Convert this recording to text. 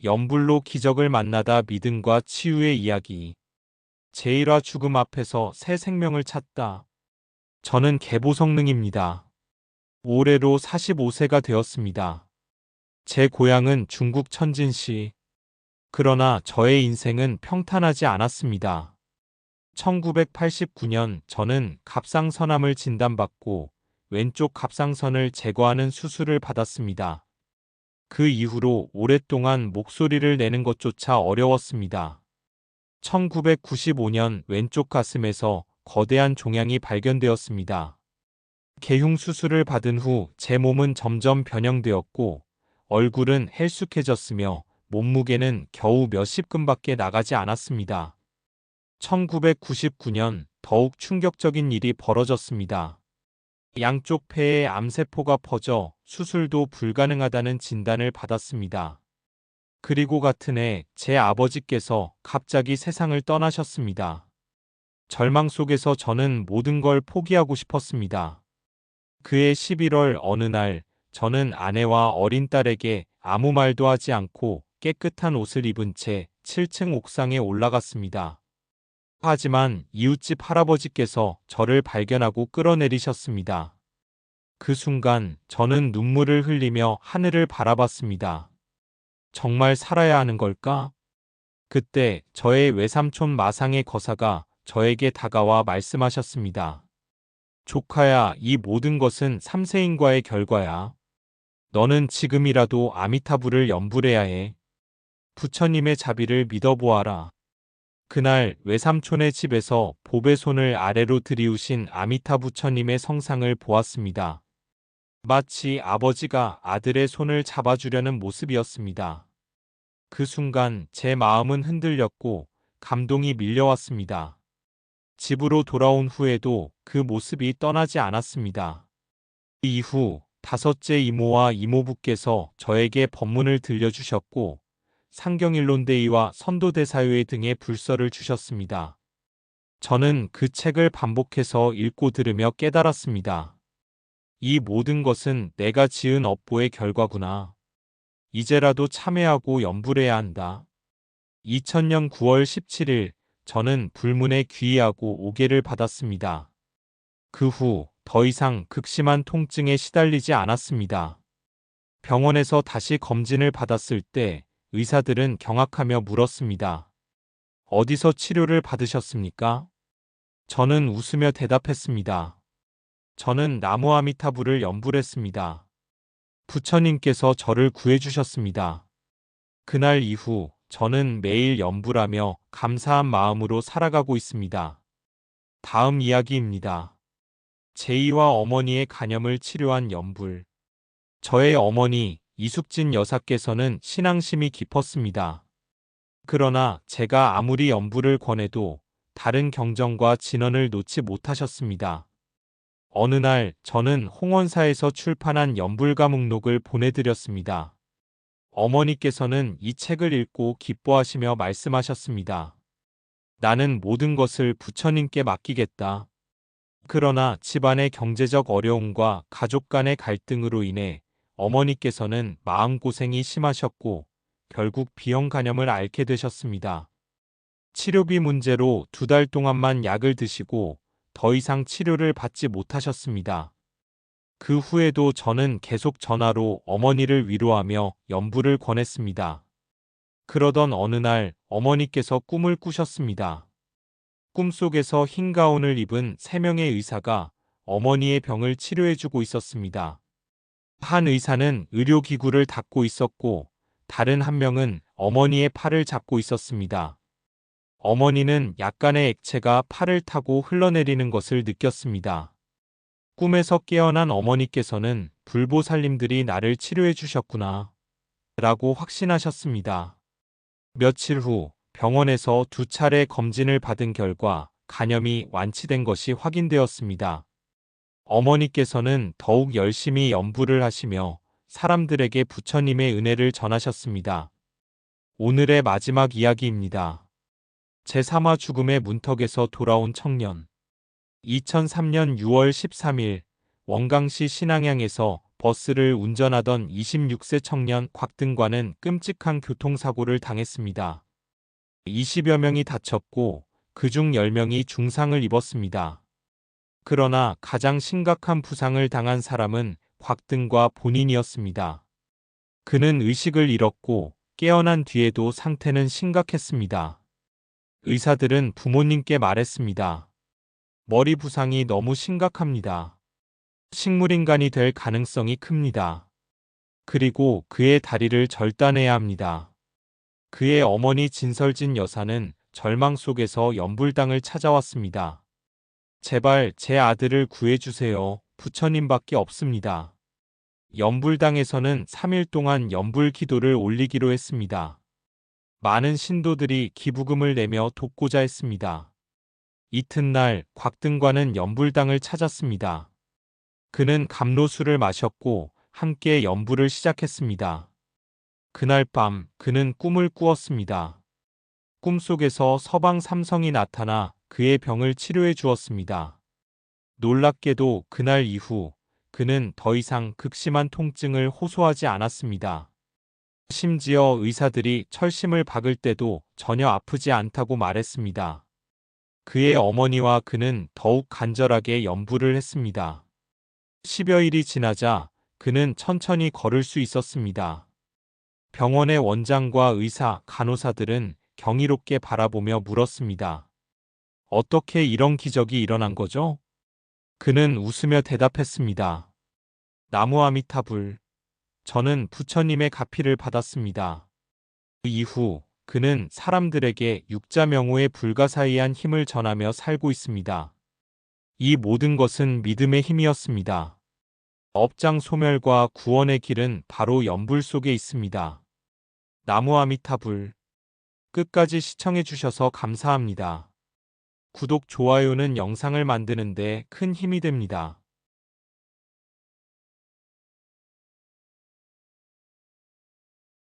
연불로 기적을 만나다 믿음과 치유의 이야기. 제1화 죽음 앞에서 새 생명을 찾다. 저는 개보성능입니다. 올해로 45세가 되었습니다. 제 고향은 중국 천진시. 그러나 저의 인생은 평탄하지 않았습니다. 1989년 저는 갑상선암을 진단받고 왼쪽 갑상선을 제거하는 수술을 받았습니다. 그 이후로 오랫동안 목소리를 내는 것조차 어려웠습니다. 1995년 왼쪽 가슴에서 거대한 종양이 발견되었습니다. 개흉 수술을 받은 후 제 몸은 점점 변형되었고 얼굴은 헬쑥해졌으며 몸무게는 겨우 몇십斤밖에 나가지 않았습니다. 1999년 더욱 충격적인 일이 벌어졌습니다. 양쪽 폐에 암세포가 퍼져 수술도 불가능하다는 진단을 받았습니다. 그리고 같은 해 제 아버지께서 갑자기 세상을 떠나셨습니다. 절망 속에서 저는 모든 걸 포기하고 싶었습니다. 그해 11월 어느 날 저는 아내와 어린 딸에게 아무 말도 하지 않고 깨끗한 옷을 입은 채 7층 옥상에 올라갔습니다. 하지만 이웃집 할아버지께서 저를 발견하고 끌어내리셨습니다. 그 순간 저는 눈물을 흘리며 하늘을 바라봤습니다. 정말 살아야 하는 걸까? 그때 저의 외삼촌 마상의 거사가 저에게 다가와 말씀하셨습니다. 조카야, 이 모든 것은 삼세인과의 결과야. 너는 지금이라도 아미타불을 염불해야 해. 부처님의 자비를 믿어보아라. 그날 외삼촌의 집에서 보배 손을 아래로 들이우신 아미타 부처님의 성상을 보았습니다. 마치 아버지가 아들의 손을 잡아주려는 모습이었습니다. 그 순간 제 마음은 흔들렸고 감동이 밀려왔습니다. 집으로 돌아온 후에도 그 모습이 떠나지 않았습니다. 이후 다섯째 이모와 이모부께서 저에게 법문을 들려주셨고 상경일론대의와 선도대사회 등의 불서를 주셨습니다. 저는 그 책을 반복해서 읽고 들으며 깨달았습니다. 이 모든 것은 내가 지은 업보의 결과구나. 이제라도 참회하고 염불해야 한다. 2000년 9월 17일 저는 불문에 귀의하고 오개를 받았습니다. 그 후 더 이상 극심한 통증에 시달리지 않았습니다. 병원에서 다시 검진을 받았을 때 의사들은 경악하며 물었습니다. 어디서 치료를 받으셨습니까? 저는 웃으며 대답했습니다. 저는 나무 아미타불을 염불했습니다. 부처님께서 저를 구해주셨습니다. 그날 이후 저는 매일 염불하며 감사한 마음으로 살아가고 있습니다. 다음 이야기입니다. 제2와 어머니의 간염을 치료한 염불. 저의 어머니 이숙진 여사께서는 신앙심이 깊었습니다. 그러나 제가 아무리 염불을 권해도 다른 경전과 진언을 놓지 못하셨습니다. 어느 날 저는 홍원사에서 출판한 염불가 목록을 보내드렸습니다. 어머니께서는 이 책을 읽고 기뻐하시며 말씀하셨습니다. 나는 모든 것을 부처님께 맡기겠다. 그러나 집안의 경제적 어려움과 가족 간의 갈등으로 인해 어머니께서는 마음고생이 심하셨고 결국 비형 간염을 앓게 되셨습니다. 치료비 문제로 2달 동안만 약을 드시고 더 이상 치료를 받지 못하셨습니다. 그 후에도 저는 계속 전화로 어머니를 위로하며 염불을 권했습니다. 그러던 어느 날 어머니께서 꿈을 꾸셨습니다. 꿈속에서 흰 가운을 입은 3명의 의사가 어머니의 병을 치료해주고 있었습니다. 한 의사는 의료기구를 닦고 있었고 다른 한 명은 어머니의 팔을 잡고 있었습니다. 어머니는 약간의 액체가 팔을 타고 흘러내리는 것을 느꼈습니다. 꿈에서 깨어난 어머니께서는 불보살님들이 나를 치료해 주셨구나 라고 확신하셨습니다. 며칠 후 병원에서 2차례 검진을 받은 결과 간염이 완치된 것이 확인되었습니다. 어머니께서는 더욱 열심히 염불을 하시며 사람들에게 부처님의 은혜를 전하셨습니다. 오늘의 마지막 이야기입니다. 제3화 죽음의 문턱에서 돌아온 청년. 2003년 6월 13일 원광시 신앙양에서 버스를 운전하던 26세 청년 곽등관은 끔찍한 교통사고를 당했습니다. 20여 명이 다쳤고 그중 10명이 중상을 입었습니다. 그러나 가장 심각한 부상을 당한 사람은 곽등과 본인이었습니다. 그는 의식을 잃었고 깨어난 뒤에도 상태는 심각했습니다. 의사들은 부모님께 말했습니다. 머리 부상이 너무 심각합니다. 식물인간이 될 가능성이 큽니다. 그리고 그의 다리를 절단해야 합니다. 그의 어머니 진설진 여사는 절망 속에서 연불당을 찾아왔습니다. 제발 제 아들을 구해주세요. 부처님밖에 없습니다. 연불당에서는 3일 동안 연불 기도를 올리기로 했습니다. 많은 신도들이 기부금을 내며 돕고자 했습니다. 이튿날 곽등관은 연불당을 찾았습니다. 그는 감로수를 마셨고 함께 연불을 시작했습니다. 그날 밤 그는 꿈을 꾸었습니다. 꿈속에서 서방 삼성이 나타나 그의 병을 치료해 주었습니다. 놀랍게도 그날 이후 그는 더 이상 극심한 통증을 호소하지 않았습니다. 심지어 의사들이 철심을 박을 때도 전혀 아프지 않다고 말했습니다. 그의 어머니와 그는 더욱 간절하게 연불을 했습니다. 10여일이 지나자 그는 천천히 걸을 수 있었습니다. 병원의 원장과 의사, 간호사들은 경이롭게 바라보며 물었습니다. 어떻게 이런 기적이 일어난 거죠? 그는 웃으며 대답했습니다. 나무 아미타불. 저는 부처님의 가피를 받았습니다. 그 이후 그는 사람들에게 육자명호의 불가사의한 힘을 전하며 살고 있습니다. 이 모든 것은 믿음의 힘이었습니다. 업장 소멸과 구원의 길은 바로 연불 속에 있습니다. 나무 아미타불. 끝까지 시청해 주셔서 감사합니다. 구독, 좋아요는 영상을 만드는 데 큰 힘이 됩니다.